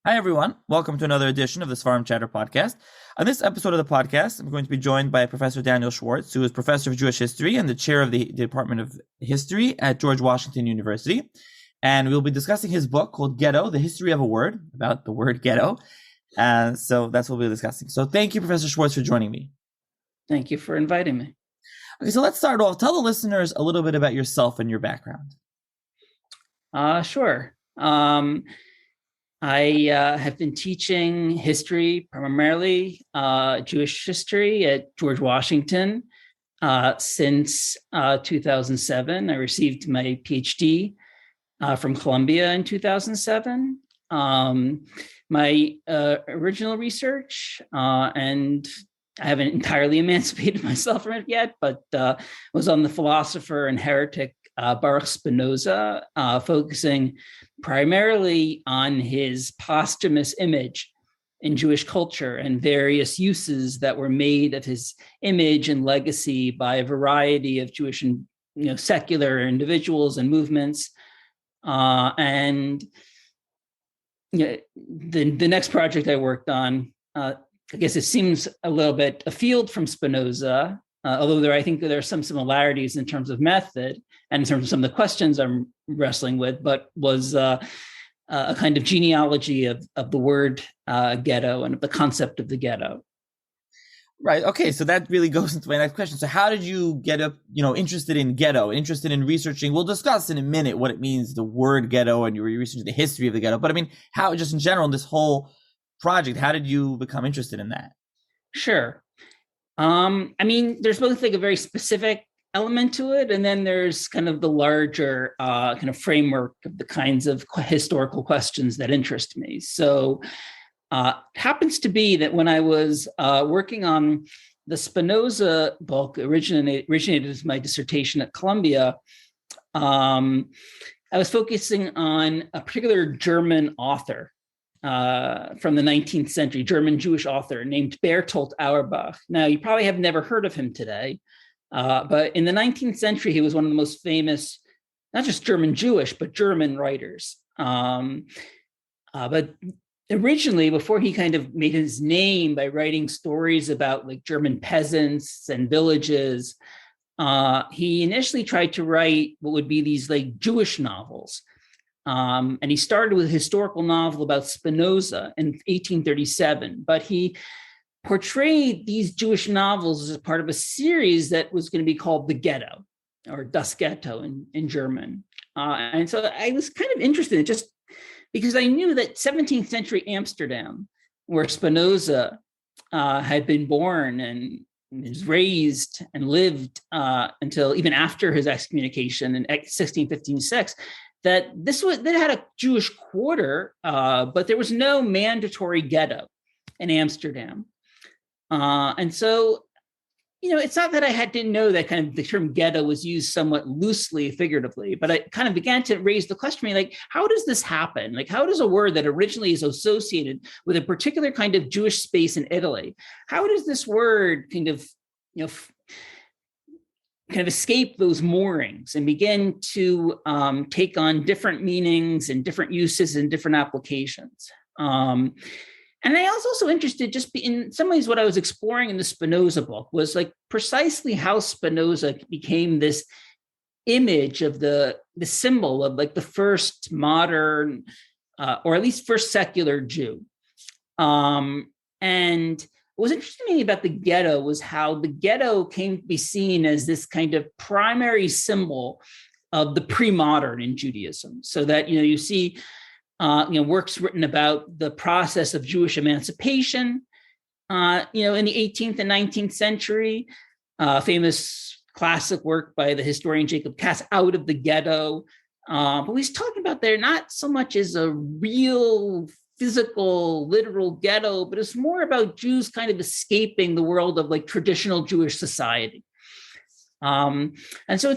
Hi, everyone. Welcome to another edition of the Farm Chatter podcast. On this episode of the podcast, I'm going to be joined by Professor Daniel Schwartz, who is Professor of Jewish History and the Chair of the Department of History at George Washington University. And we'll be discussing his book called Ghetto, The History of a Word, about the word ghetto. So that's what we'll be discussing. So thank you, Professor Schwartz, for joining me. Thank you for inviting me. Okay, so let's start off. Tell the listeners a little bit about yourself and your background. Sure. I have been teaching history, primarily Jewish history at George Washington since 2007. I received my PhD from Columbia in 2007. My original research, and I haven't entirely emancipated myself from it yet, but was on the philosopher and heretic Baruch Spinoza, focusing primarily on his posthumous image in Jewish culture and various uses that were made of his image and legacy by a variety of Jewish and secular individuals and movements. And the next project I worked on, I guess it seems a little bit afield from Spinoza, although I think there are some similarities in terms of method and in terms of some of the questions I'm wrestling with, but was a kind of genealogy of the word ghetto and of the concept of the ghetto. Right. Okay. So that really goes into my next question. So how did you get interested in ghetto, interested in researching? We'll discuss in a minute what it means, the word ghetto, and you were researching the history of the ghetto. But I mean, how, just in general, in this whole project, how did you become interested in that? Sure. I mean, there's both like a very specific element to it, and then there's kind of the larger kind of framework of the kinds of historical questions that interest me. So it happens to be that when I was working on the Spinoza book, originated as my dissertation at Columbia, I was focusing on a particular German author from the 19th century, German Jewish author named Bertolt Auerbach. Now, you probably have never heard of him today, but in the 19th century, he was one of the most famous, not just German Jewish, but German writers. But originally, before he kind of made his name by writing stories about like German peasants and villages, he initially tried to write what would be these like Jewish novels. And he started with a historical novel about Spinoza in 1837, but he portrayed these Jewish novels as part of a series that was going to be called The Ghetto, or Das Ghetto in German. And so I was kind of interested in it just because I knew that 17th century Amsterdam, where Spinoza had been born and was raised and lived until even after his excommunication in 1656, that had a Jewish quarter, but there was no mandatory ghetto in Amsterdam. And so, it's not that I didn't know that kind of the term ghetto was used somewhat loosely, figuratively, but I kind of began to raise the question, like, how does this happen? Like, how does a word that originally is associated with a particular kind of Jewish space in Italy, how does this word kind of escape those moorings and begin to take on different meanings and different uses and different applications? And I was also interested, just in some ways, what I was exploring in the Spinoza book was like precisely how Spinoza became this image of the symbol of like the first modern, or at least first secular Jew. And what was interesting to me about the ghetto was how the ghetto came to be seen as this kind of primary symbol of the pre-modern in Judaism. So that, you see, works written about the process of Jewish emancipation, in the 18th and 19th century, famous classic work by the historian Jacob Cass, Out of the Ghetto. But he's talking about there not so much as a real physical, literal ghetto, but it's more about Jews kind of escaping the world of like traditional Jewish society. And so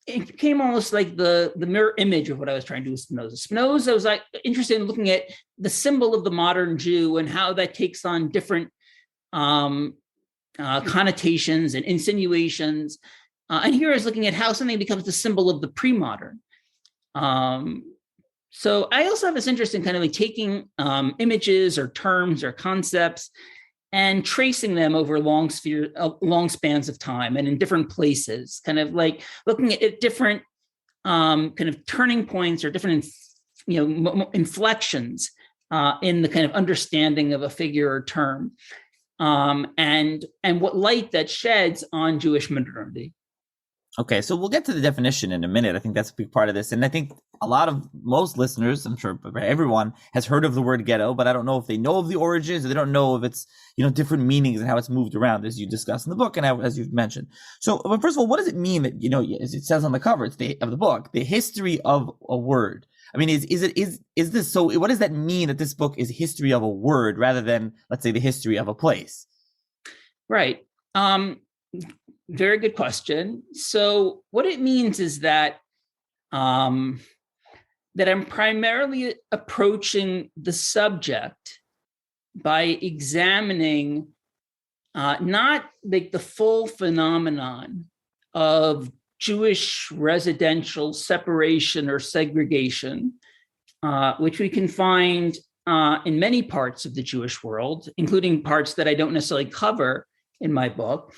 it became almost like the mirror image of what I was trying to do with Spinoza. Spinoza was like interested in looking at the symbol of the modern Jew and how that takes on different connotations and insinuations. And here I was looking at how something becomes the symbol of the pre-modern. So I also have this interest in kind of like taking images or terms or concepts and tracing them over long spans of time and in different places, kind of like looking at different kind of turning points or different, inflections in the kind of understanding of a figure or term, and what light that sheds on Jewish modernity. Okay, so we'll get to the definition in a minute. I think that's a big part of this. And I think most listeners, I'm sure everyone has heard of the word ghetto, but I don't know if they know of the origins, or they don't know of its, different meanings and how it's moved around, as you discuss in the book and as you've mentioned. So first of all, what does it mean that, as it says on the cover of the book, the history of a word? I mean, is this so? What does that mean that this book is history of a word rather than, let's say, the history of a place? Right. Very good question. So what it means is that that I'm primarily approaching the subject by examining not like the full phenomenon of Jewish residential separation or segregation, which we can find in many parts of the Jewish world, including parts that I don't necessarily cover in my book.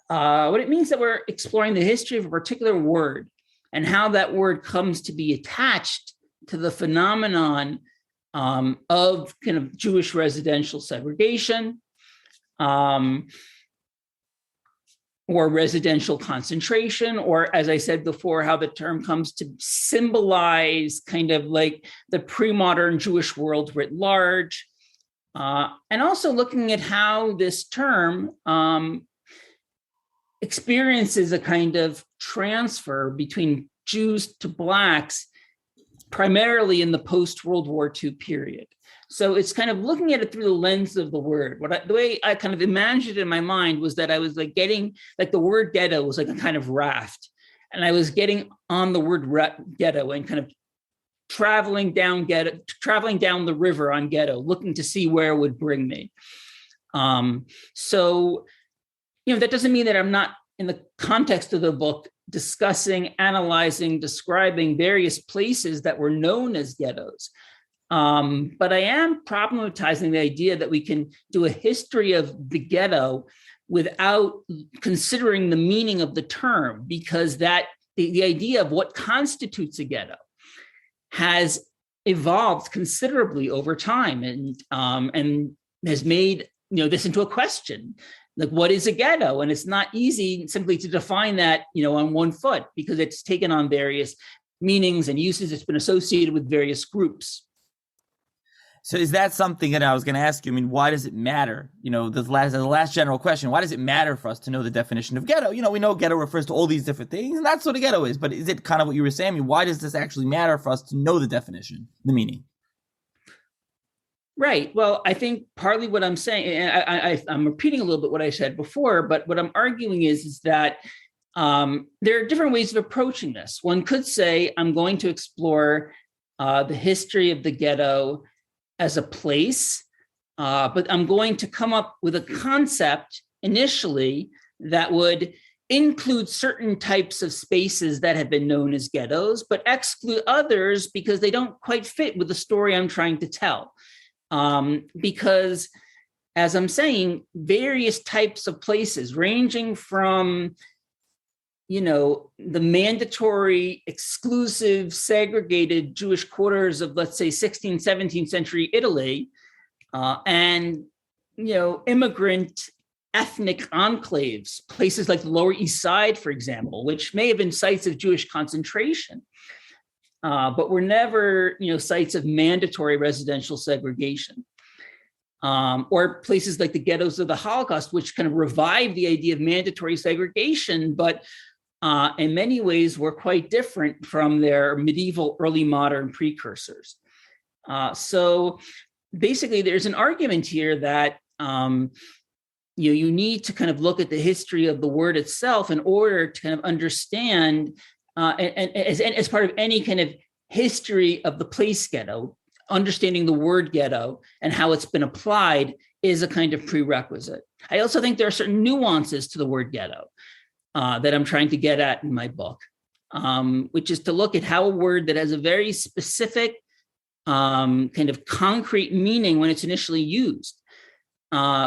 What it means that we're exploring the history of a particular word and how that word comes to be attached to the phenomenon of kind of Jewish residential segregation, or residential concentration, or, as I said before, how the term comes to symbolize kind of like the pre-modern Jewish world writ large, and also looking at how this term experiences a kind of transfer between Jews to Blacks, primarily in the post-World War II period. So it's kind of looking at it through the lens of the word. The way I kind of imagined it in my mind was that I was like getting, like the word ghetto was like a kind of raft. And I was getting on the word ghetto and kind of traveling down the river on Ghetto, looking to see where it would bring me. So that doesn't mean that I'm not, in the context of the book, discussing, analyzing, describing various places that were known as ghettos. But I am problematizing the idea that we can do a history of the ghetto without considering the meaning of the term, because that the idea of what constitutes a ghetto has evolved considerably over time, and has made this into a question. Like, what is a ghetto? And it's not easy simply to define that, on one foot, because it's taken on various meanings and uses. It's been associated with various groups. So is that something that I was going to ask you? I mean, why does it matter? The last general question, why does it matter for us to know the definition of ghetto? We know ghetto refers to all these different things, and that's what a ghetto is. But is it kind of what you were saying? I mean, why does this actually matter for us to know the definition, the meaning? Right. Well, I think partly what I'm saying, and I'm repeating a little bit what I said before, but what I'm arguing is that there are different ways of approaching this. One could say, I'm going to explore the history of the ghetto as a place, but I'm going to come up with a concept initially that would include certain types of spaces that have been known as ghettos, but exclude others because they don't quite fit with the story I'm trying to tell. Because, as I'm saying, various types of places, ranging from, the mandatory, exclusive, segregated Jewish quarters of, let's say, 16th, 17th century Italy, and, immigrant ethnic enclaves, places like the Lower East Side, for example, which may have been sites of Jewish concentration, but were never, sites of mandatory residential segregation, or places like the ghettos of the Holocaust, which kind of revived the idea of mandatory segregation, but in many ways were quite different from their medieval, early modern precursors. So basically, there's an argument here that you need to kind of look at the history of the word itself in order to kind of understand. And as part of any kind of history of the place ghetto, understanding the word ghetto and how it's been applied is a kind of prerequisite. I also think there are certain nuances to the word ghetto that I'm trying to get at in my book, which is to look at how a word that has a very specific kind of concrete meaning when it's initially used,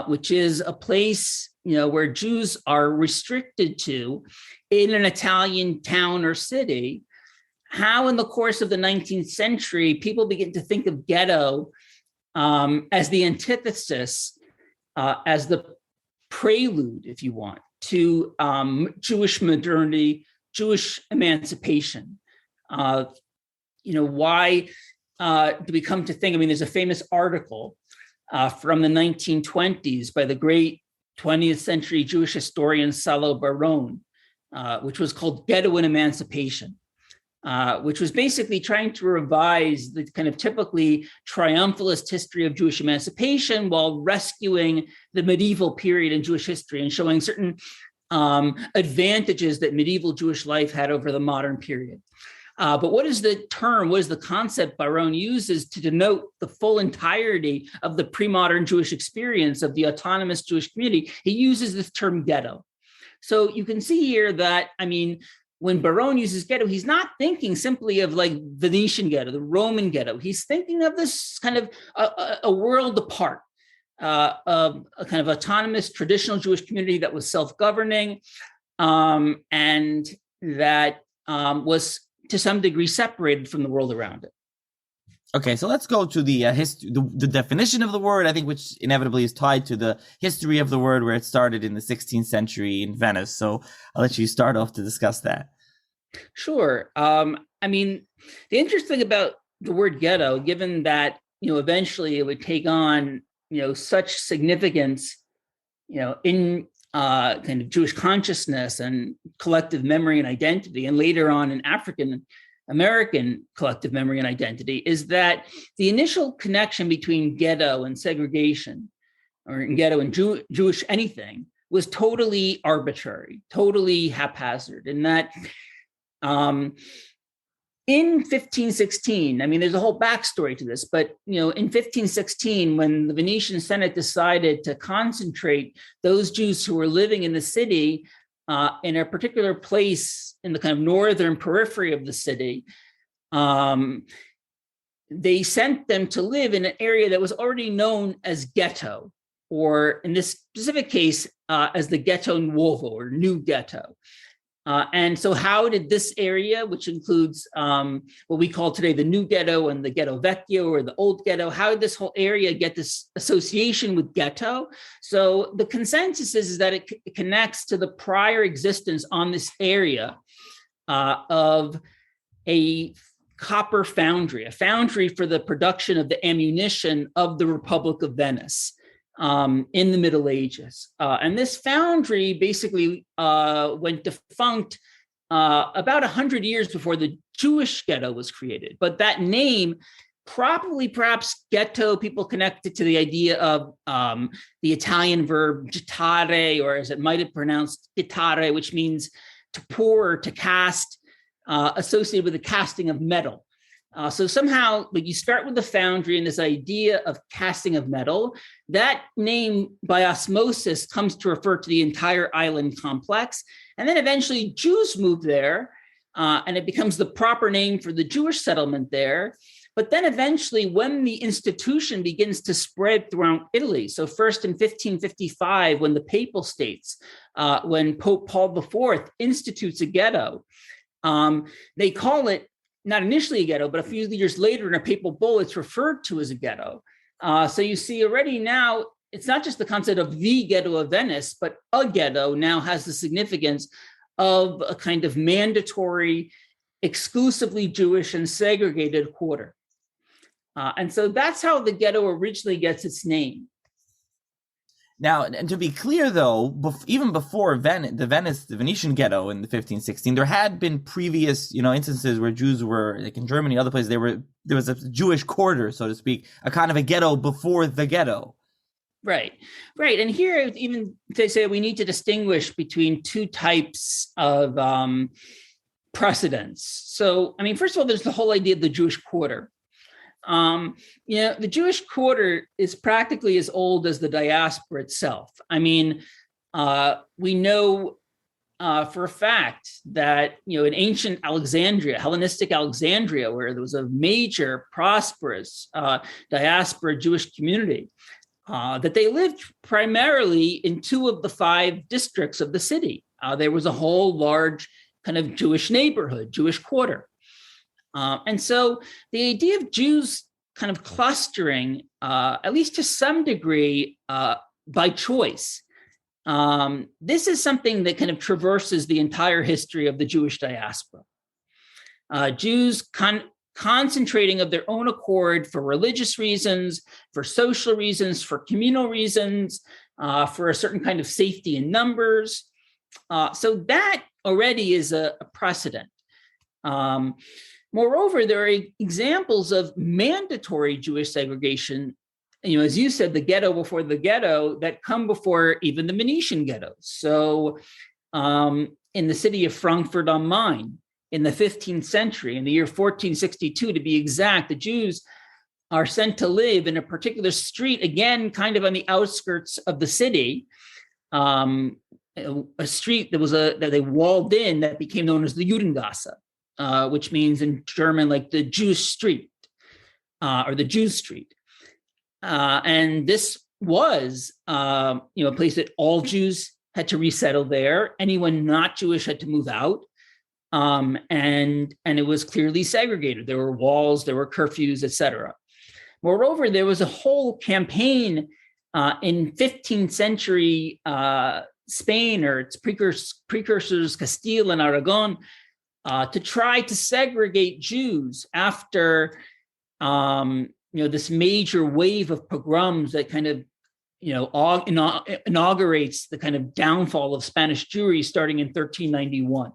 which is a place, where Jews are restricted to in an Italian town or city. How in the course of the 19th century, people begin to think of ghetto as the antithesis, as the prelude, if you want, to Jewish modernity, Jewish emancipation. Why do we come to think? I mean, there's a famous article from the 1920s by the great 20th century Jewish historian Salo Baron, which was called Ghetto and Emancipation, which was basically trying to revise the kind of typically triumphalist history of Jewish emancipation while rescuing the medieval period in Jewish history and showing certain advantages that medieval Jewish life had over the modern period. But what is the concept Baron uses to denote the full entirety of the pre-modern Jewish experience of the autonomous Jewish community? He uses this term ghetto. So you can see here that, when Baron uses ghetto, he's not thinking simply of like Venetian ghetto, the Roman ghetto. He's thinking of this kind of a world apart, of a kind of autonomous traditional Jewish community that was self-governing, and that was to some degree separated from the world around it. Okay, so let's go to the the definition of the word, I think, which inevitably is tied to the history of the word, where it started in the 16th century in Venice. So I'll let you start off to discuss that. Sure. The interesting about the word ghetto, given that, eventually it would take on, such significance, in kind of Jewish consciousness and collective memory and identity, and later on in African American collective memory and identity, is that the initial connection between ghetto and segregation, or ghetto and Jewish anything, was totally arbitrary, totally haphazard. And that in 1516, there's a whole backstory to this, but in 1516, when the Venetian Senate decided to concentrate those Jews who were living in the city in a particular place in the kind of northern periphery of the city, they sent them to live in an area that was already known as Ghetto, or in this specific case, as the Ghetto Nuovo, or New Ghetto. And so how did this area, which includes what we call today the New Ghetto and the Ghetto Vecchio, or the Old Ghetto, how did this whole area get this association with ghetto? So the consensus is that it connects to the prior existence on this area of a copper foundry, a foundry for the production of the ammunition of the Republic of Venice in the Middle Ages. And this foundry basically went defunct about 100 years before the Jewish ghetto was created. But that name, perhaps ghetto, people connect it to the idea of the Italian verb gettare, or as it might have pronounced, gettare, which means to pour or to cast, associated with the casting of metal. So somehow, but you start with the foundry and this idea of casting of metal. That name, by osmosis, comes to refer to the entire island complex. And then eventually Jews move there, and it becomes the proper name for the Jewish settlement there. But then eventually, when the institution begins to spread throughout Italy, so first in 1555, when the Papal States, when Pope Paul IV institutes a ghetto, they call it not initially a ghetto, but a few years later in a papal bull, it's referred to as a ghetto. So you see already now, it's not just the concept of the ghetto of Venice, but a ghetto now has the significance of a kind of mandatory, exclusively Jewish and segregated quarter. And so that's how the ghetto originally gets its name. Now, and to be clear, though, even before the Venetian ghetto in the 1516, there had been previous, instances where Jews were, like in Germany, other places, there was a Jewish quarter, so to speak, a kind of a ghetto before the ghetto. Right. And here, even they say we need to distinguish between two types of precedents. So, first of all, there's the whole idea of the Jewish quarter. The Jewish quarter is practically as old as the diaspora itself. We know for a fact that, in ancient Alexandria, Hellenistic Alexandria, where there was a major, prosperous diaspora Jewish community, that they lived primarily in 2 of the 5 districts of the city. There was a whole large kind of Jewish neighborhood, Jewish quarter. And so the idea of Jews kind of clustering, at least to some degree, by choice, this is something that kind of traverses the entire history of the Jewish diaspora. Jews concentrating of their own accord for religious reasons, for social reasons, for communal reasons, for a certain kind of safety in numbers. So that already is a precedent. Moreover, there are examples of mandatory Jewish segregation, as you said, the ghetto before the ghetto, that come before even the Venetian ghettos. So in the city of Frankfurt am Main, in the 15th century, in the year 1462 to be exact, the Jews are sent to live in a particular street, again, kind of on the outskirts of the city, a street that they walled in that became known as the Judengasse, which means in German, like the Jewish street, or the Jews street. And this was, a place that all Jews had to resettle there. Anyone not Jewish had to move out. And it was clearly segregated. There were walls, there were curfews, etc. Moreover, there was a whole campaign in 15th century Spain, or its precursors, Castile and Aragon, to try to segregate Jews after this major wave of pogroms that kind of inaugurates the kind of downfall of Spanish Jewry starting in 1391.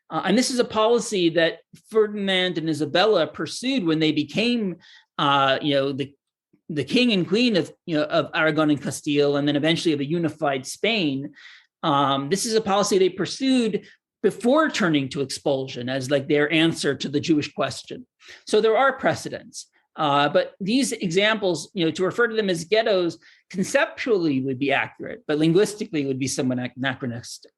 And this is a policy that Ferdinand and Isabella pursued when they became, the king and queen of Aragon and Castile, and then eventually of a unified Spain. This is a policy they pursued before turning to expulsion as like their answer to the Jewish question. So there are precedents. But these examples, to refer to them as ghettos conceptually would be accurate, but linguistically would be somewhat anachronistic.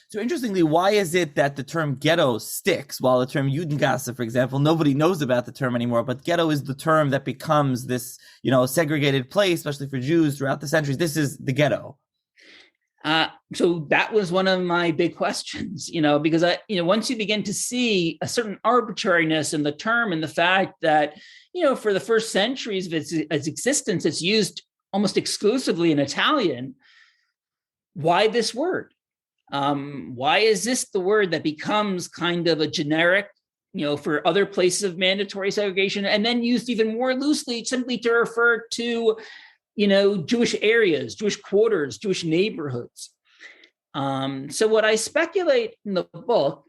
So interestingly, why is it that the term ghetto sticks while the term Judengasse, for example, nobody knows about the term anymore, but ghetto is the term that becomes this, segregated place, especially for Jews throughout the centuries. This is the ghetto. So that was one of my big questions, because once you begin to see a certain arbitrariness in the term and the fact that, for the first centuries of its existence, it's used almost exclusively in Italian. Why this word? Why is this the word that becomes kind of a generic, for other places of mandatory segregation, and then used even more loosely simply to refer to Jewish areas, Jewish quarters, Jewish neighborhoods. So what I speculate in the book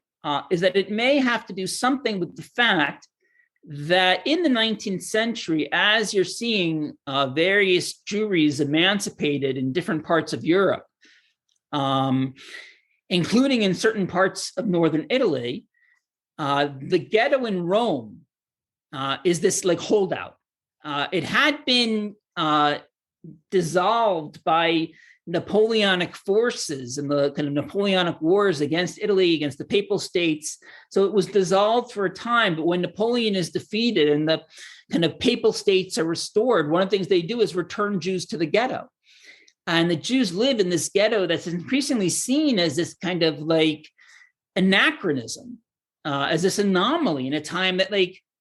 is that it may have to do something with the fact that in the 19th century, as you're seeing various Jewries emancipated in different parts of Europe, including in certain parts of northern Italy, the ghetto in Rome is this like holdout. It had been dissolved by Napoleonic forces and the kind of Napoleonic wars against Italy, against the Papal States. So it was dissolved for a time, but when Napoleon is defeated and the kind of Papal States are restored, one of the things they do is return Jews to the ghetto. And the Jews live in this ghetto that's increasingly seen as this kind of like anachronism, as this anomaly in a time that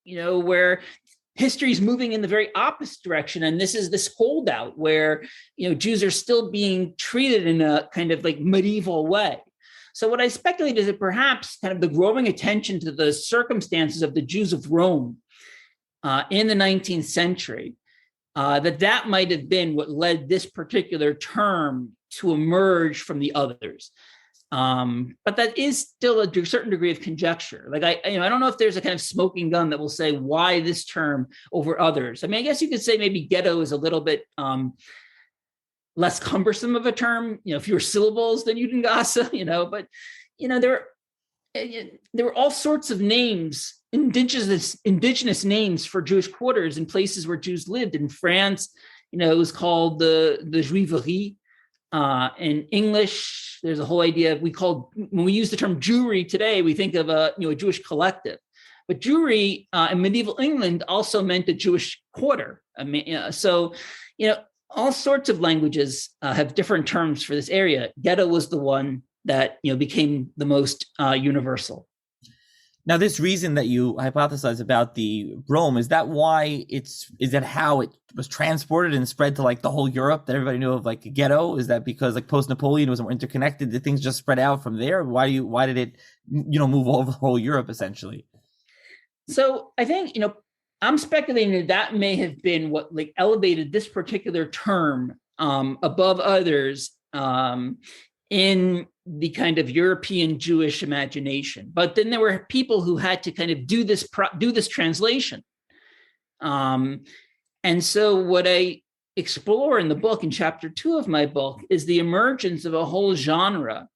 where history is moving in the very opposite direction. And this is this holdout where, Jews are still being treated in a kind of like medieval way. So what I speculate is that perhaps kind of the growing attention to the circumstances of the Jews of Rome in the 19th century, that might have been what led this particular term to emerge from the others. But that is still a certain degree of conjecture. Like I don't know if there's a kind of smoking gun that will say why this term over others. I mean, I guess you could say maybe ghetto is a little bit less cumbersome of a term, fewer syllables than Judengasse, but there were all sorts of names, indigenous names for Jewish quarters in places where Jews lived. In France, it was called the Juiverie. In English, there's a whole idea when we use the term Jewry today, we think of a Jewish collective. But Jewry in medieval England also meant a Jewish quarter. So all sorts of languages have different terms for this area. Ghetto was the one that became the most universal. Now, this reason that you hypothesize about the Rome, is that why is that how it was transported and spread to like the whole Europe, that everybody knew of like a ghetto? Is that because like post-Napoleon was more interconnected? Did things just spread out from there? Why did it, move all over the whole Europe essentially? So I think, I'm speculating that may have been what like elevated this particular term above others in the kind of European Jewish imagination. But then there were people who had to kind of do this translation. And so what I explore in the book, in chapter 2 of my book, is the emergence of a whole genre,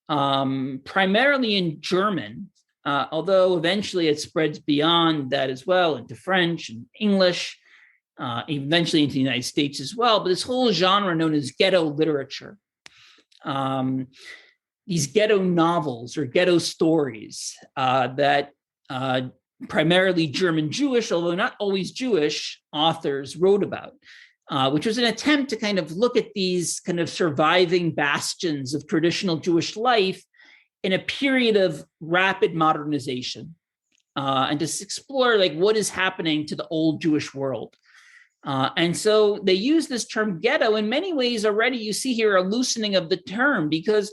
primarily in German, although eventually it spreads beyond that as well into French and English, eventually into the United States as well. But this whole genre known as ghetto literature. These ghetto novels or ghetto stories that primarily German Jewish, although not always Jewish, authors wrote about, which was an attempt to kind of look at these kind of surviving bastions of traditional Jewish life in a period of rapid modernization, and to explore like what is happening to the old Jewish world. And so they use this term ghetto. In many ways already you see here a loosening of the term, because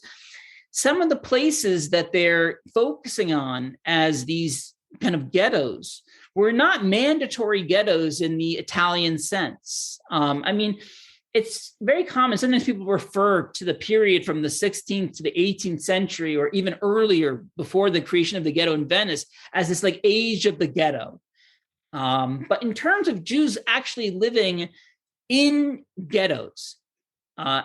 some of the places that they're focusing on as these kind of ghettos were not mandatory ghettos in the Italian sense. It's very common. Sometimes people refer to the period from the 16th to the 18th century, or even earlier, before the creation of the ghetto in Venice, as this like age of the ghetto. But in terms of Jews actually living in ghettos,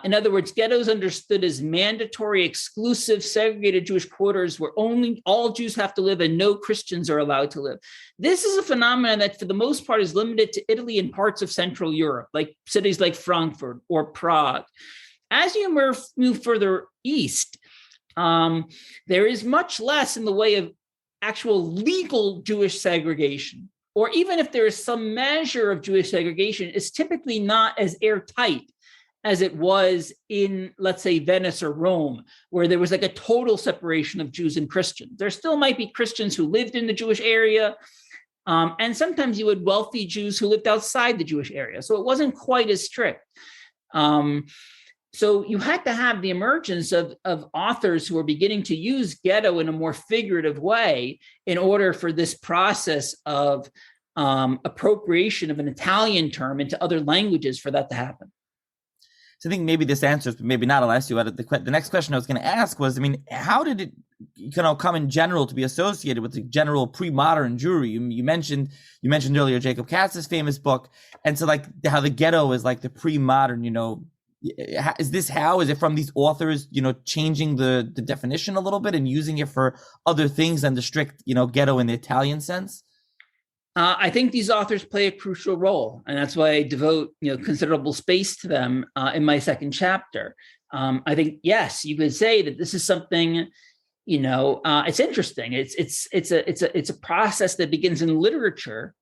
in other words, ghettos understood as mandatory, exclusive, segregated Jewish quarters where only all Jews have to live and no Christians are allowed to live. This is a phenomenon that for the most part is limited to Italy and parts of Central Europe, like cities like Frankfurt or Prague. As you move further east, there is much less in the way of actual legal Jewish segregation. Or even if there is some measure of Jewish segregation, it's typically not as airtight as it was in, let's say, Venice or Rome, where there was like a total separation of Jews and Christians. There still might be Christians who lived in the Jewish area, and sometimes you had wealthy Jews who lived outside the Jewish area. So it wasn't quite as strict. So you had to have the emergence of authors who were beginning to use ghetto in a more figurative way in order for this process of appropriation of an Italian term into other languages for that to happen. So I think maybe this answers, but maybe not. I'll ask you about it. The next question I was going to ask was, how did it come in general to be associated with the general pre-modern Jewry? You mentioned earlier Jacob Katz's famous book, and so like how the ghetto is like the pre-modern, is it from these authors, changing the definition a little bit and using it for other things than the strict, ghetto in the Italian sense? I think these authors play a crucial role, and that's why I devote considerable space to them in my second chapter. I think, yes, you could say that this is something, it's interesting. It's a process that begins in literature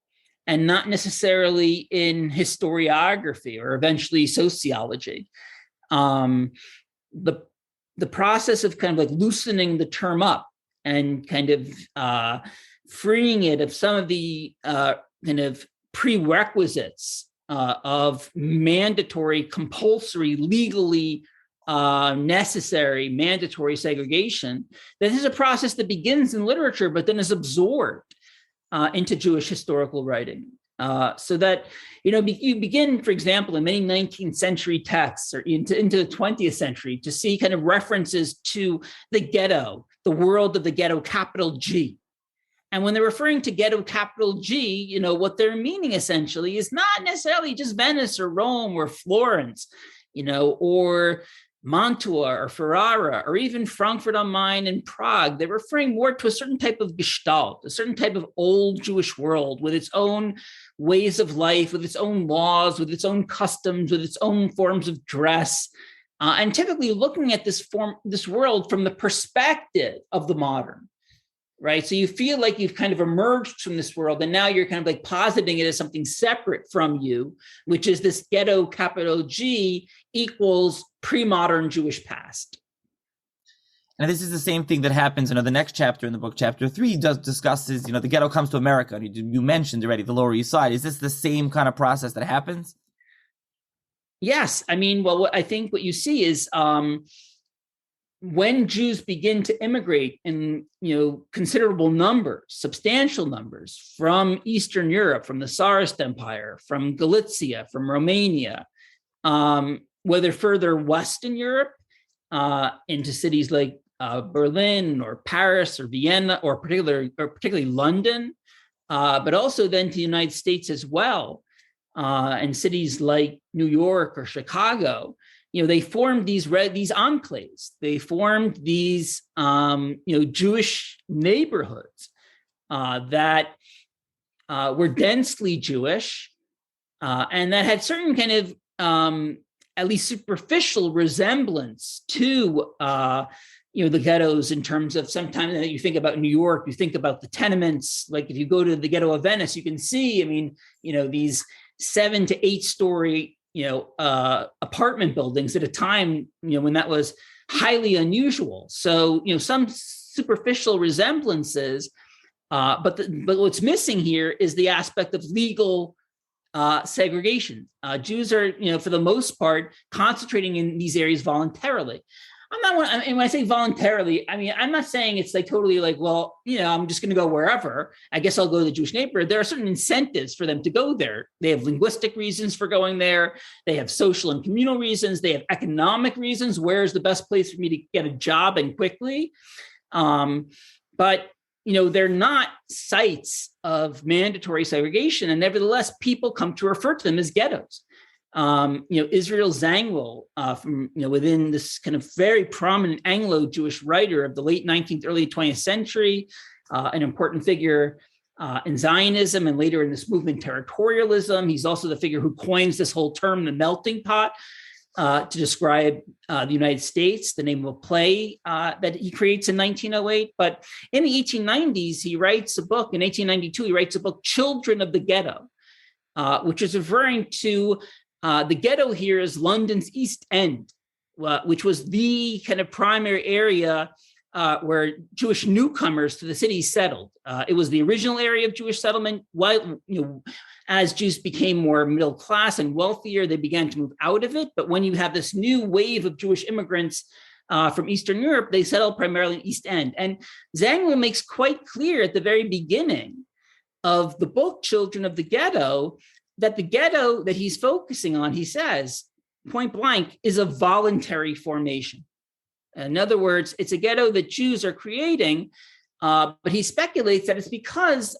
and not necessarily in historiography or eventually sociology. The process of kind of like loosening the term up and kind of freeing it of some of the kind of prerequisites of mandatory, compulsory, legally necessary, mandatory segregation. This is a process that begins in literature, but then is absorbed into Jewish historical writing. So that, you begin, for example, in many 19th century texts or into the 20th century to see kind of references to the ghetto, the world of the ghetto, capital G. And when they're referring to ghetto, capital G, what they're meaning essentially is not necessarily just Venice or Rome or Florence, or Mantua or Ferrara or even Frankfurt am Main and Prague. They're referring more to a certain type of gestalt, a certain type of old Jewish world with its own ways of life, with its own laws, with its own customs, with its own forms of dress, and typically looking at this world from the perspective of the modern, right? So you feel like you've kind of emerged from this world, and now you're kind of like positing it as something separate from you, which is this ghetto, capital G, equals pre-modern Jewish past. And this is the same thing that happens, the next chapter in the book, chapter 3, discusses, the ghetto comes to America. And you mentioned already the Lower East Side. Is this the same kind of process that happens? Yes. I mean, well, I think what you see is when Jews begin to immigrate in, considerable numbers, substantial numbers from Eastern Europe, from the Tsarist Empire, from Galicia, from Romania, whether further west in Europe, into cities like Berlin or Paris or Vienna or particularly London, but also then to the United States as well, and cities like New York or Chicago. They formed these enclaves. They formed these Jewish neighborhoods that were densely Jewish, and that had certain kind of at least superficial resemblance to the ghettos, in terms of sometimes you think about New York, you think about the tenements. Like if you go to the ghetto of Venice, you can see, these 7 to 8 story, apartment buildings at a time, when that was highly unusual. So, some superficial resemblances, but what's missing here is the aspect of legal segregation. Jews are, for the most part, concentrating in these areas voluntarily. And when I say voluntarily, I'm not saying it's like totally like, well, I'm just going to go wherever. I guess I'll go to the Jewish neighborhood. There are certain incentives for them to go there. They have linguistic reasons for going there. They have social and communal reasons. They have economic reasons. Where's the best place for me to get a job and quickly? But they're not sites of mandatory segregation, and nevertheless, people come to refer to them as ghettos. Israel Zangwill, from within this kind of very prominent Anglo-Jewish writer of the late 19th, early 20th century, an important figure in Zionism and later in this movement territorialism. He's also the figure who coins this whole term, the melting pot, to describe the United States, the name of a play that he creates in 1908. But in the 1890s, he writes a book. In 1892, he writes a book, Children of the Ghetto, which is referring to the ghetto here is London's East End, which was the kind of primary area where Jewish newcomers to the city settled. It was the original area of Jewish settlement. As Jews became more middle class and wealthier, they began to move out of it. But when you have this new wave of Jewish immigrants from Eastern Europe, they settled primarily in East End. And Zangwill makes quite clear at the very beginning of the book, Children of the Ghetto, that the ghetto that he's focusing on, he says, point blank, is a voluntary formation. In other words, it's a ghetto that Jews are creating, but he speculates that it's because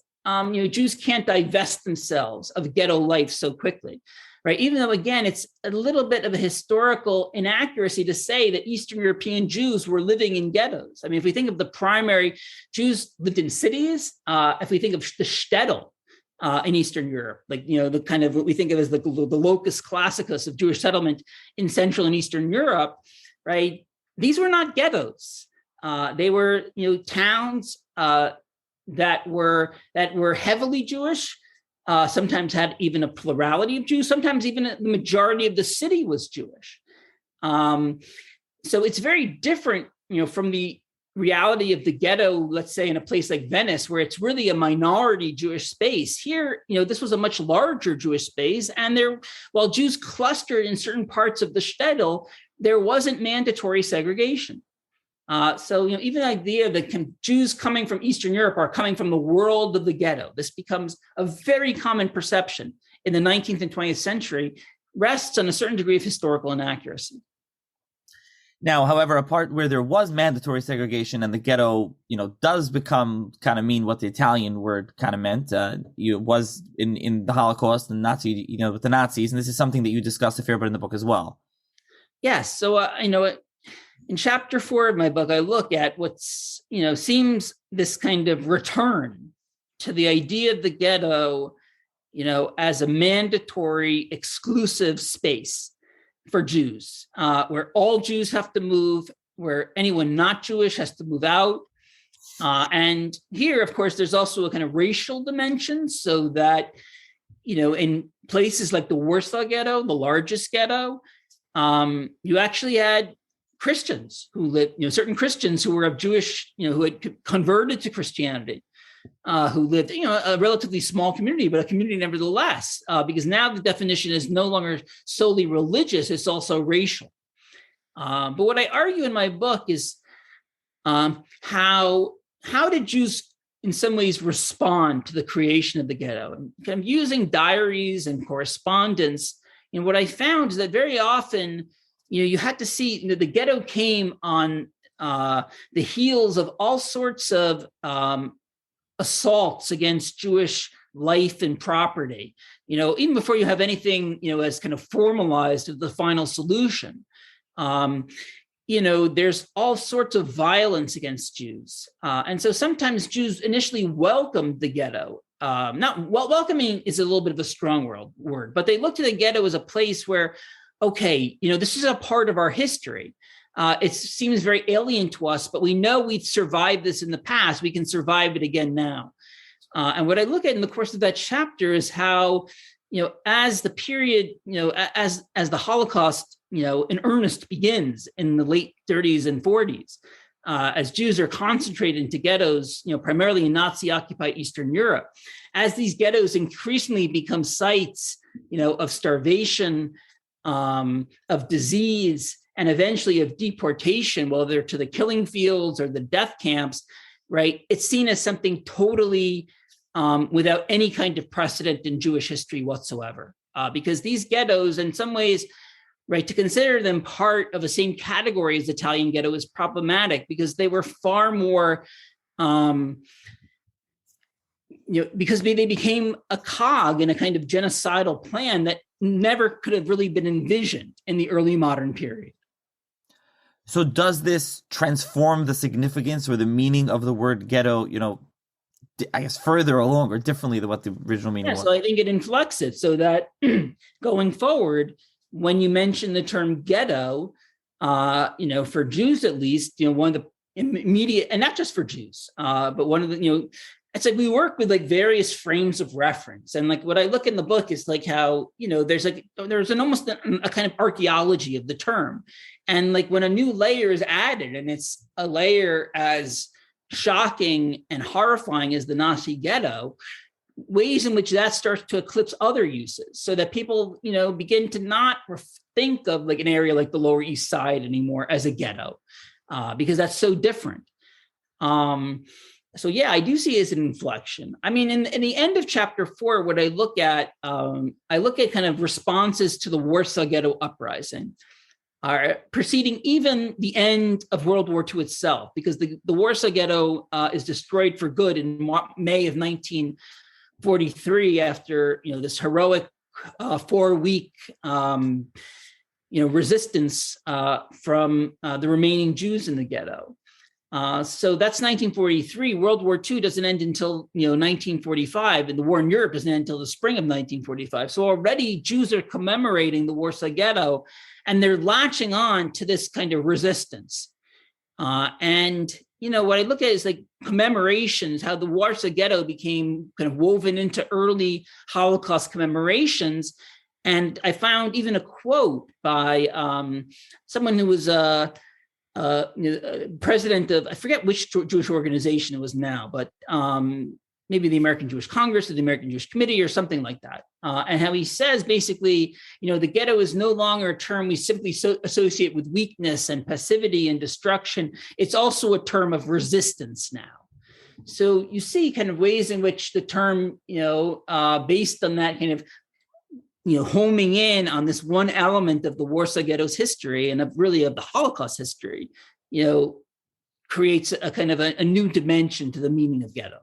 Jews can't divest themselves of ghetto life so quickly, right? Even though, again, it's a little bit of a historical inaccuracy to say that Eastern European Jews were living in ghettos. If we think of the primary, Jews lived in cities. If we think of the shtetl, in Eastern Europe, like, the kind of what we think of as the locus classicus of Jewish settlement in Central and Eastern Europe, right? These were not ghettos. They were, towns that were heavily Jewish, sometimes had even a plurality of Jews, sometimes even the majority of the city was Jewish. So it's very different, from the reality of the ghetto, let's say in a place like Venice, where it's really a minority Jewish space. Here, this was a much larger Jewish space, and while Jews clustered in certain parts of the shtetl, there wasn't mandatory segregation. So even the idea that Jews coming from Eastern Europe are coming from the world of the ghetto, this becomes a very common perception in the 19th and 20th century, rests on a certain degree of historical inaccuracy. Now, however, a part where there was mandatory segregation and the ghetto, does become kind of mean what the Italian word kind of meant. It was in the Holocaust and Nazi, with the Nazis, and this is something that you discuss a fair bit in the book as well. Yes. So, in chapter 4 of my book, I look at what's, seems this kind of return to the idea of the ghetto, as a mandatory exclusive space. for Jews, where all Jews have to move, where anyone not Jewish has to move out. And here, of course, there's also a kind of racial dimension, so that, in places like the Warsaw Ghetto, the largest ghetto, you actually had Christians who lived, certain Christians who were of Jewish, who had converted to Christianity, who lived, a relatively small community, but a community nevertheless, because now the definition is no longer solely religious, it's also racial. But what I argue in my book is how did Jews in some ways respond to the creation of the ghetto? And kind of using diaries and correspondence, what I found is that very often, you had to see the ghetto came on the heels of all sorts of assaults against Jewish life and property. Even before you have anything, as kind of formalized as the final solution. There's all sorts of violence against Jews. And so sometimes Jews initially welcomed the ghetto. Welcoming is a little bit of a strong word, but they looked at the ghetto as a place where, okay, this is a part of our history. It seems very alien to us, but we know we've survived this in the past. We can survive it again now. And what I look at in the course of that chapter is how, as the period, as the Holocaust, in earnest begins in the late 30s and 40s, as Jews are concentrated into ghettos, primarily in Nazi-occupied Eastern Europe, as these ghettos increasingly become sites, of starvation, of disease, and eventually of deportation, whether to the killing fields or the death camps, right? It's seen as something totally without any kind of precedent in Jewish history whatsoever, because these ghettos, in some ways, right, to consider them part of the same category as the Italian ghetto is problematic, because they were far more, because they became a cog in a kind of genocidal plan that never could have really been envisioned in the early modern period. So does this transform the significance or the meaning of the word ghetto, I guess further along or differently than what the original meaning was? So I think it inflects it so that going forward, when you mention the term ghetto, for Jews at least, one of the immediate, and not just for Jews, but one of the, it's like we work with like various frames of reference. And like what I look in the book is like how, there's an almost a kind of archaeology of the term. And like when a new layer is added, and it's a layer as shocking and horrifying as the Nazi ghetto, ways in which that starts to eclipse other uses, so that people, begin to not think of like an area like the Lower East Side anymore as a ghetto, because that's so different. So yeah, I do see it as an inflection. I mean, in the end of chapter 4, what I look at kind of responses to the Warsaw Ghetto uprising, preceding even the end of World War II itself, because the Warsaw Ghetto is destroyed for good in May of 1943 after this heroic 4-week resistance from the remaining Jews in the ghetto. So that's 1943. World War II doesn't end until 1945, and the war in Europe doesn't end until the spring of 1945. So already Jews are commemorating the Warsaw Ghetto, and they're latching on to this kind of resistance. And what I look at is like commemorations, how the Warsaw Ghetto became kind of woven into early Holocaust commemorations. And I found even a quote by someone who was president of, I forget which Jewish organization it was now, but maybe the American Jewish Congress or the American Jewish Committee or something like that. And how he says basically, the ghetto is no longer a term we simply associate with weakness and passivity and destruction. It's also a term of resistance now. So you see kind of ways in which the term, based on that kind of, homing in on this one element of the Warsaw Ghetto's history and of the Holocaust history, creates a kind of a new dimension to the meaning of ghetto.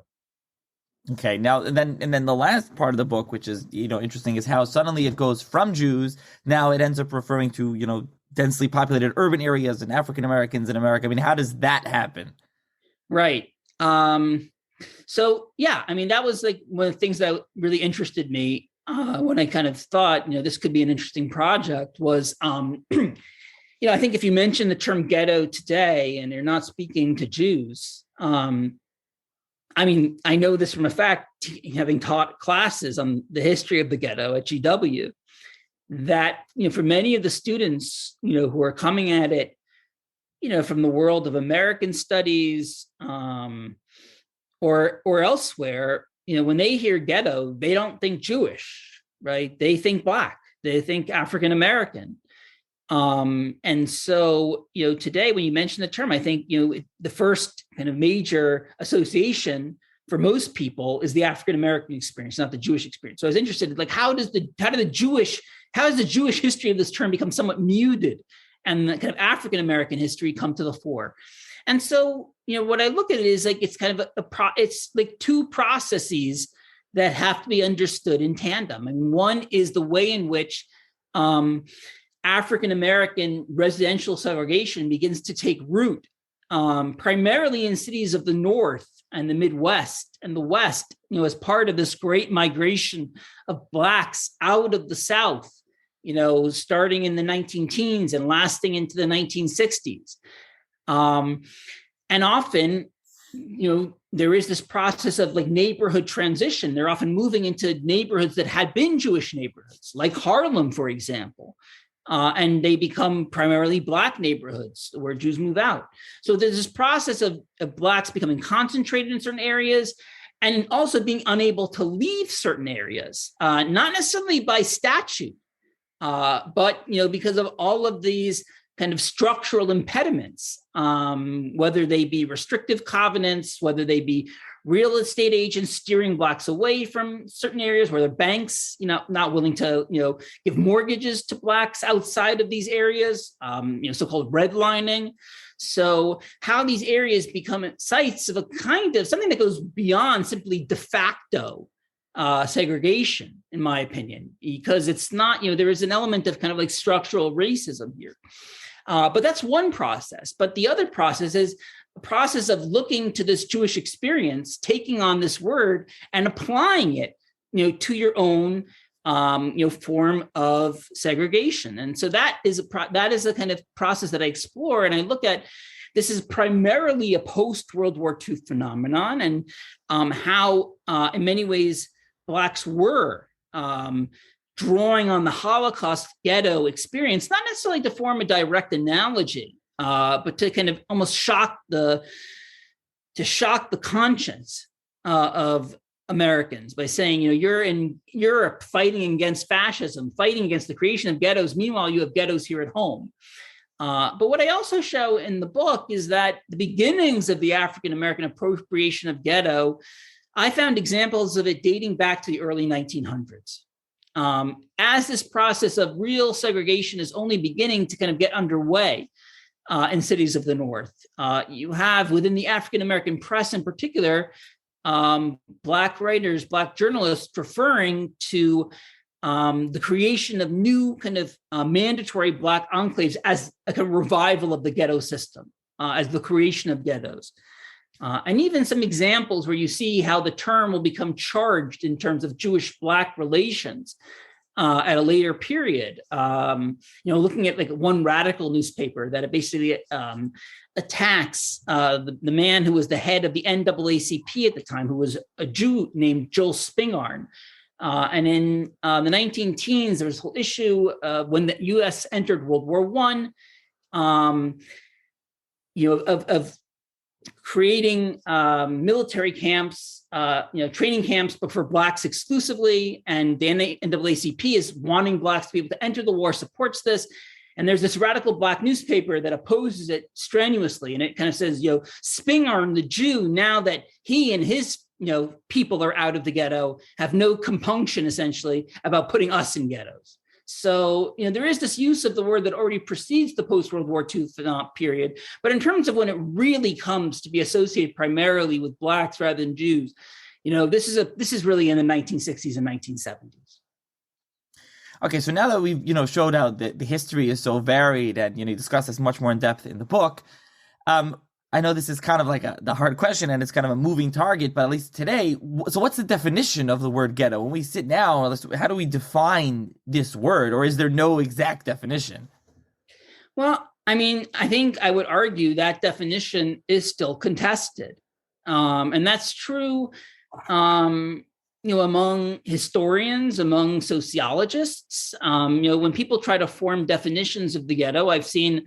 Okay, now and then the last part of the book, which is interesting, is how suddenly it goes from Jews. Now it ends up referring to densely populated urban areas and African Americans in America. I mean, how does that happen? Right. So yeah, I mean, that was like one of the things that really interested me. when I kind of thought, this could be an interesting project was, I think if you mention the term ghetto today and you're not speaking to Jews, I know this from a fact, having taught classes on the history of the ghetto at GW, that, for many of the students, who are coming at it, from the world of American studies, or elsewhere, when they hear ghetto, they don't think Jewish, right? They think Black, they think African American. And so, today when you mention the term, I think, the first kind of major association for most people is the African American experience, not the Jewish experience. So I was interested in, like, how does the Jewish history of this term become somewhat muted, and the kind of African American history come to the fore? And so, what I look at it is like, it's kind of it's like two processes that have to be understood in tandem. And one is the way in which African American residential segregation begins to take root, primarily in cities of the North and the Midwest and the West, as part of this great migration of Blacks out of the South, starting in the 19-teens and lasting into the 1960s. And often, there is this process of like neighborhood transition. They're often moving into neighborhoods that had been Jewish neighborhoods, like Harlem, for example. And they become primarily Black neighborhoods where Jews move out. So there's this process of Blacks becoming concentrated in certain areas, and also being unable to leave certain areas, not necessarily by statute, but because of all of these kind of structural impediments, whether they be restrictive covenants, whether they be real estate agents steering Blacks away from certain areas, where the banks, not willing to, give mortgages to Blacks outside of these areas, so-called redlining. So how these areas become sites of a kind of something that goes beyond simply de facto segregation, in my opinion, because it's not, there is an element of kind of like structural racism here. But that's one process. But the other process is a process of looking to this Jewish experience, taking on this word and applying it, to your own, form of segregation. And so that is a kind of process that I explore. And I look at, this is primarily a post-World War II phenomenon, and how, in many ways, Blacks were drawing on the Holocaust ghetto experience, not necessarily to form a direct analogy, but to kind of almost shock the conscience of Americans by saying, you're in Europe fighting against fascism, fighting against the creation of ghettos. Meanwhile, you have ghettos here at home. But what I also show in the book is that the beginnings of the African American appropriation of ghetto, I found examples of it dating back to the early 1900s. As this process of real segregation is only beginning to kind of get underway in cities of the North, you have within the African American press in particular, Black writers, Black journalists referring to the creation of new kind of mandatory Black enclaves as a kind of revival of the ghetto system, as the creation of ghettos. And even some examples where you see how the term will become charged in terms of Jewish-Black relations at a later period. Looking at like one radical newspaper that it basically attacks the man who was the head of the NAACP at the time, who was a Jew named Joel Spingarn. And in the 19-teens, there was a whole issue when the U.S. entered World War I, of creating military camps, training camps, but for Blacks exclusively. And the NAACP is wanting Blacks to be able to enter the war, supports this. And there's this radical Black newspaper that opposes it strenuously. And it kind of says, Spingarn, the Jew, now that he and his people are out of the ghetto, have no compunction essentially about putting us in ghettos. So, there is this use of the word that already precedes the post-World War II period. But in terms of when it really comes to be associated primarily with Blacks rather than Jews, this is really in the 1960s and 1970s. Okay, so now that we've, showed out that the history is so varied and, you discuss this much more in depth in the book, I know this is kind of like the hard question and it's kind of a moving target, but at least today, so what's the definition of the word ghetto? When we sit now, how do we define this word, or is there no exact definition? Well, I mean, I think I would argue that definition is still contested. And that's true, among historians, among sociologists. When people try to form definitions of the ghetto, I've seen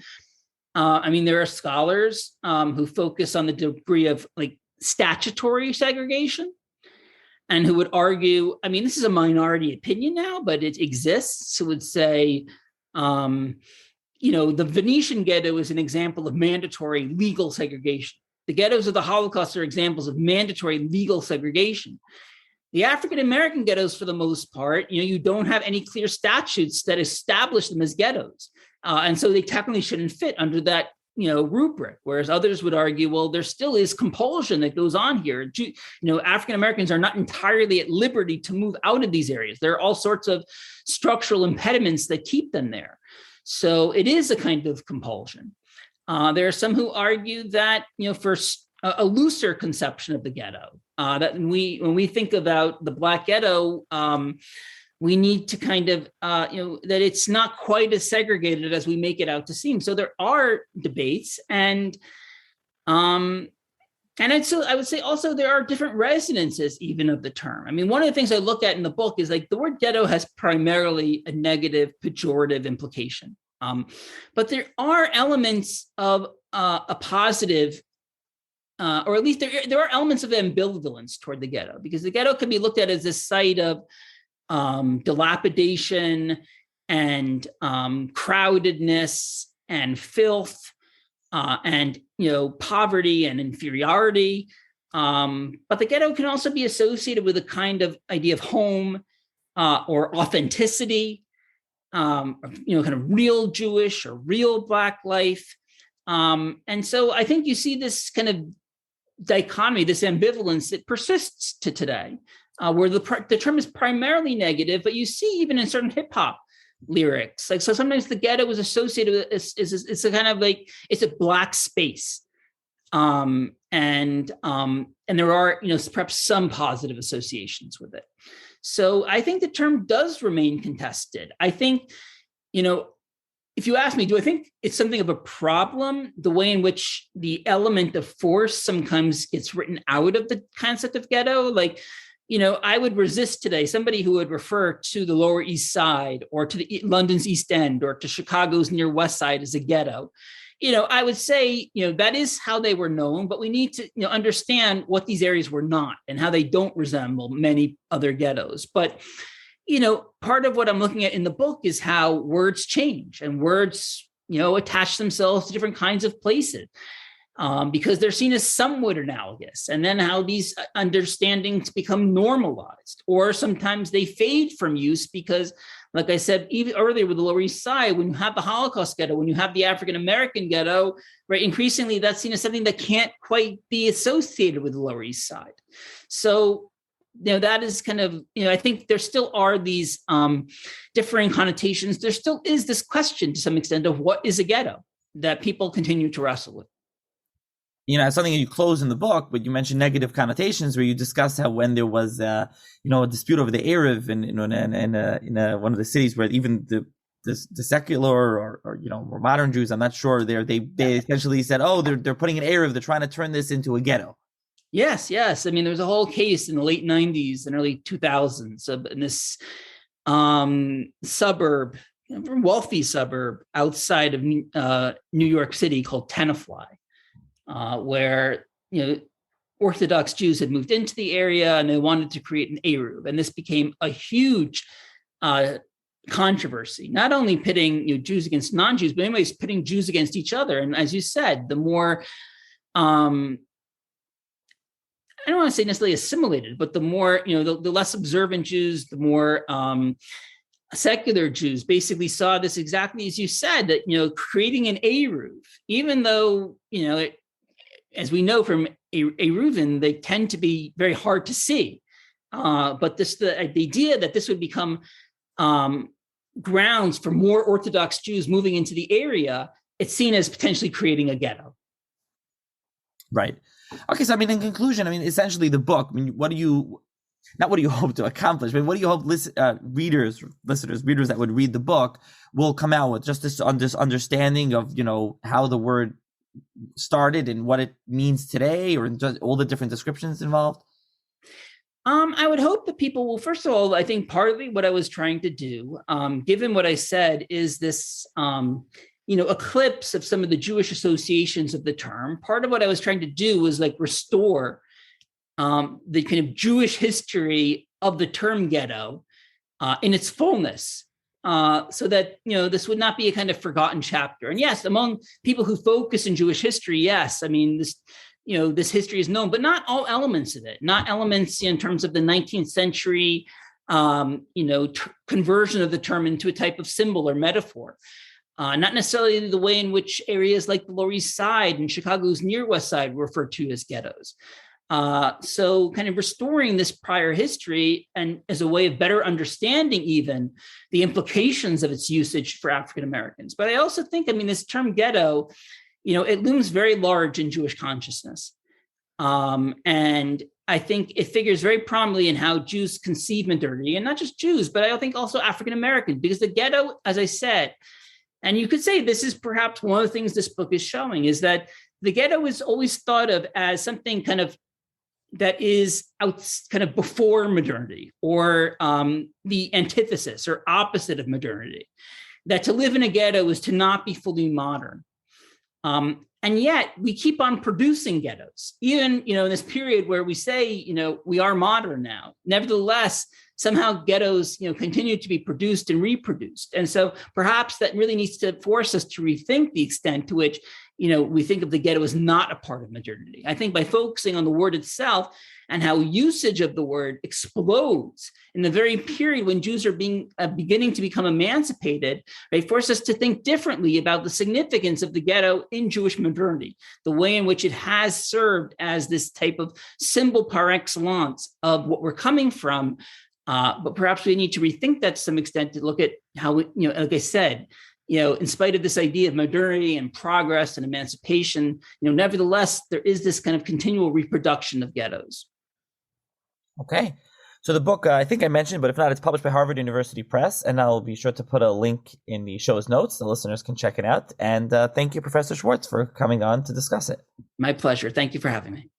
there are scholars who focus on the degree of like statutory segregation and who would argue, this is a minority opinion now, but it exists, who would say, the Venetian ghetto is an example of mandatory legal segregation. The ghettos of the Holocaust are examples of mandatory legal segregation. The African-American ghettos, for the most part, you don't have any clear statutes that establish them as ghettos. And so they technically shouldn't fit under that, rubric. Whereas others would argue, well, there still is compulsion that goes on here. African-Americans are not entirely at liberty to move out of these areas. There are all sorts of structural impediments that keep them there. So it is a kind of compulsion. There are some who argue that, for a looser conception of the ghetto, that when we think about the Black ghetto, we need to kind of, that it's not quite as segregated as we make it out to seem. So there are debates, and I would say also there are different resonances even of the term. One of the things I look at in the book is like the word ghetto has primarily a negative, pejorative implication, but there are elements of a positive. Or at least there are elements of ambivalence toward the ghetto, because the ghetto can be looked at as a site of dilapidation and crowdedness and filth and poverty and inferiority. But the ghetto can also be associated with a kind of idea of home or authenticity, kind of real Jewish or real Black life. And so I think you see this kind of dichotomy, this ambivalence that persists to today, where the term is primarily negative, but you see even in certain hip hop lyrics, like, so sometimes the ghetto is associated with it's a kind of like, it's a Black space, and there are perhaps some positive associations with it. So I think the term does remain contested. I think if you ask me, do I think it's something of a problem, the way in which the element of force sometimes gets written out of the concept of ghetto? Like, I would resist today somebody who would refer to the Lower East Side or to London's East End or to Chicago's near West Side as a ghetto. I would say, that is how they were known, but we need to understand what these areas were not and how they don't resemble many other ghettos. But part of what I'm looking at in the book is how words change and words, attach themselves to different kinds of places because they're seen as somewhat analogous. And then how these understandings become normalized, or sometimes they fade from use because, like I said, even earlier with the Lower East Side, when you have the Holocaust ghetto, when you have the African-American ghetto, right, increasingly that's seen as something that can't quite be associated with the Lower East Side. So that is kind of, I think there still are these differing connotations. There still is this question to some extent of what is a ghetto that people continue to wrestle with. It's something you close in the book, but you mentioned negative connotations where you discuss how when there was, a dispute over the Erev in one of the cities where even the secular or more modern Jews, I'm not sure, they essentially said, oh, they're putting an Erev, they're trying to turn this into a ghetto. Yes. There was a whole case in the late 90s and early 2000s in this suburb, wealthy suburb outside of New York City called Tenafly, where Orthodox Jews had moved into the area and they wanted to create an Eruv. And this became a huge controversy, not only pitting Jews against non-Jews, but anyways, pitting Jews against each other. And as you said, the more I don't want to say necessarily assimilated, but the more, the less observant Jews, the more secular Jews basically saw this exactly as you said, that, creating an Eruv, even though, as we know from Eruvin, they tend to be very hard to see. But the idea that this would become grounds for more Orthodox Jews moving into the area, it's seen as potentially creating a ghetto. Right. Okay. So, I mean, in conclusion, I mean, essentially the book, I mean, not what do you hope to accomplish, but what do you hope readers that would read the book will come out with? Just this understanding of, how the word started and what it means today, or just all the different descriptions involved? I would hope that people will, first of all, I think partly what I was trying to do, given what I said, is this, eclipse of some of the Jewish associations of the term. Part of what I was trying to do was like restore the kind of Jewish history of the term ghetto in its fullness, so that, this would not be a kind of forgotten chapter. And yes, among people who focus in Jewish history, yes, I mean, this history is known, but not all elements of it, not elements in terms of the 19th century, conversion of the term into a type of symbol or metaphor. Not necessarily the way in which areas like the Lower East Side and Chicago's near West Side were referred to as ghettos. So kind of restoring this prior history and as a way of better understanding even the implications of its usage for African Americans. But I also think, this term ghetto, it looms very large in Jewish consciousness. And I think it figures very prominently in how Jews conceive modernity, and not just Jews, but I think also African Americans, because the ghetto, as I said, and you could say this is perhaps one of the things this book is showing, is that the ghetto is always thought of as something kind of that is out kind of before modernity, or the antithesis or opposite of modernity, that to live in a ghetto is to not be fully modern. And yet we keep on producing ghettos, even, in this period where we say, we are modern now. Nevertheless, somehow ghettos, continue to be produced and reproduced. And so perhaps that really needs to force us to rethink the extent to which, we think of the ghetto as not a part of modernity. I think by focusing on the word itself and how usage of the word explodes in the very period when Jews are beginning to become emancipated, they force us to think differently about the significance of the ghetto in Jewish modernity, the way in which it has served as this type of symbol par excellence of what we're coming from. But perhaps we need to rethink that to some extent, to look at how, like I said, in spite of this idea of modernity and progress and emancipation, nevertheless, there is this kind of continual reproduction of ghettos. Okay. So the book, I think I mentioned, but if not, it's published by Harvard University Press, and I'll be sure to put a link in the show's notes. The listeners can check it out. And thank you, Professor Schwartz, for coming on to discuss it. My pleasure. Thank you for having me.